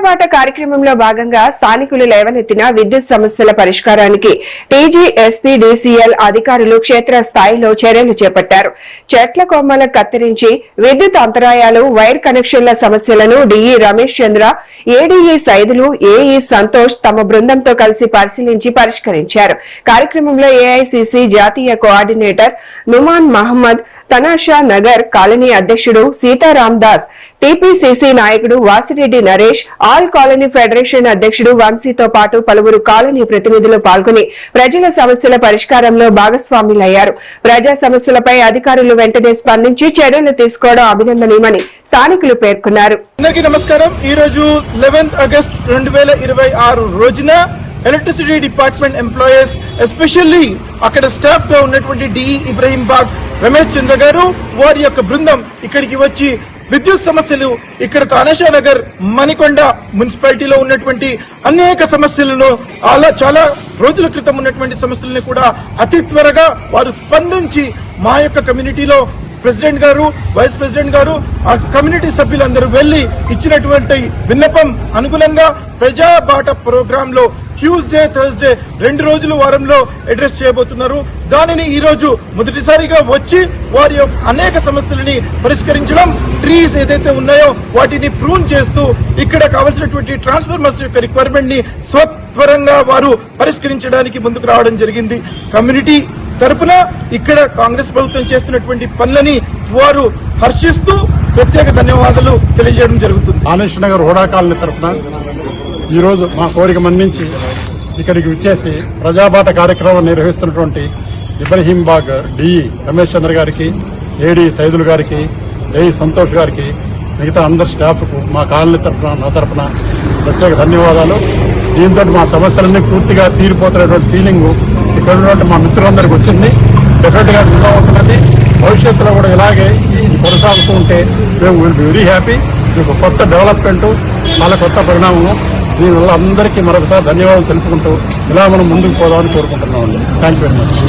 ప్రజాబాట కార్యక్రమంలో భాగంగా స్థానికులు లేవనెత్తిన విద్యుత్ సమస్యల పరిష్కారానికి టీజీఎస్పీడీసీఎల్ అధికారులు క్షేత్ర స్థాయిలో చర్యలు చేపట్టారు. చెట్ల కొమ్మల కత్తిరించి విద్యుత్ అంతరాయాలు, వైర్ కనెక్షన్ల సమస్యలను డీఈ రమేష్ చంద్ర, ఏడీఈ సైదులు, ఏఈ సంతోష్ తమ బృందంతో కలిసి పరిశీలించి పరిష్కరించారు. కార్యక్రమంలో ఏఐసీసీ జాతీయ కోఆర్డినేటర్ నుమాన్ మహమ్మద్, తనాషా నగర్ కాలనీ అధ్యక్షుడు సీతారాం దాస్, టీపీసీసీ నాయకుడు Vasireddy Naresh, all colony federation అధ్యక్షుడు వంశీతో పాటు పలువురు కాలనీ ప్రతినిధులు పాల్గొని ప్రజల సమస్యల పరిష్కారంలో భాగస్వాములయ్యారు. ప్రజా సమస్యలపై అధికారులు వెంటనే స్పందించి చర్యలు తీసుకోవడం అభినందనీయమని స్థానికులు పేర్కొన్నారు. అందరికీ నమస్కారం. ఈ రోజు 11 ఆగస్టు 2026 రోజున ఎలక్ట్రిసిటీ డిపార్ట్మెంట్ ఎంప్లాయీస్, ఎస్పెషల్లీ అక్కడ స్టాఫ్ గా ఉన్నటువంటి డిఈ ఇబ్రహీం బాగ్ రమేష్ చంద్ర గారు, వారి యొక్క బృందం ఇక్కడికి వచ్చి విద్యుత్ సమస్యలు, ఇక్కడ తానేషా నగర్, మణికొండ మున్సిపాలిటీలో ఉన్నటువంటి అనేక సమస్యలను, చాలా రోజుల క్రితం ఉన్నటువంటి సమస్యలను కూడా అతి త్వరగా వారు స్పందించి మా యొక్క కమ్యూనిటీలో ప్రెసిడెంట్ గారు, వైస్ ప్రెసిడెంట్ గారు, ఆ కమ్యూనిటీ సభ్యులందరూ వెళ్లి ఇచ్చినటువంటి విన్నపం అనుగుణంగా ప్రజా బాట ప్రోగ్రామ్ లో ట్యూస్డే, థర్స్డే 2 రోజులు వారంలో అడ్రస్ చేయబోతున్నారు. దానిని ఈ రోజు మొదటిసారిగా వచ్చి వారి అనేక సమస్యలని పరిష్కరించడం, ట్రీస్ ఏదైతే ఉన్నాయో వాటిని ప్రూన్ చేస్తూ ఇక్కడ కావాల్సినటువంటి ట్రాన్స్ఫార్మర్స్ యొక్క రిక్వైర్మెంట్ ని స్వత్వరంగా వారు పరిష్కరించడానికి ముందుకు రావడం జరిగింది. కమ్యూనిటీ తరపున ఇక్కడ కాంగ్రెస్ ప్రభుత్వం చేస్తున్నటువంటి పనులని వారు హర్షిస్తూ ప్రత్యేక ధన్యవాదాలు తెలియజేయడం జరుగుతుంది. ఆనేష్ నగర్ హోడా కాలనీ తరఫున ఈరోజు మా కోరిక మన్నించి ఇక్కడికి విచ్చేసి ప్రజాబాట కార్యక్రమం నిర్వహిస్తున్నటువంటి ఇబ్రహీం బాగ్ డిఈ రమేష్ చంద్ర గారికి, ఏడీ సైదుల్ గారికి, ఏఈ సంతోష్ గారికి, మిగతా అందరి స్టాఫ్కు మా కాలనీ తరఫున, నా తరఫున ప్రత్యేక ధన్యవాదాలు. దీంతో మా సమస్యలన్నీ పూర్తిగా తీరిపోతున్నటువంటి ఫీలింగ్ ఇక్కడ ఉన్నటువంటి మా మిత్రులందరికీ వచ్చింది. డెఫినెట్ గా నిజం అవుతున్నది. భవిష్యత్తులో కూడా ఇలాగే కొనసాగుతూ ఉంటే మేము విల్ బి వెరీ హ్యాపీ. మీకు కొత్త డెవలప్మెంట్, చాలా కొత్త పరిణామము. దీనివల్ల అందరికీ మరొకసారి ధన్యవాదాలు తెలుపుకుంటూ ఇలా మనం ముందుకు పోదామని కోరుకుంటున్నామండి. Thank you very much.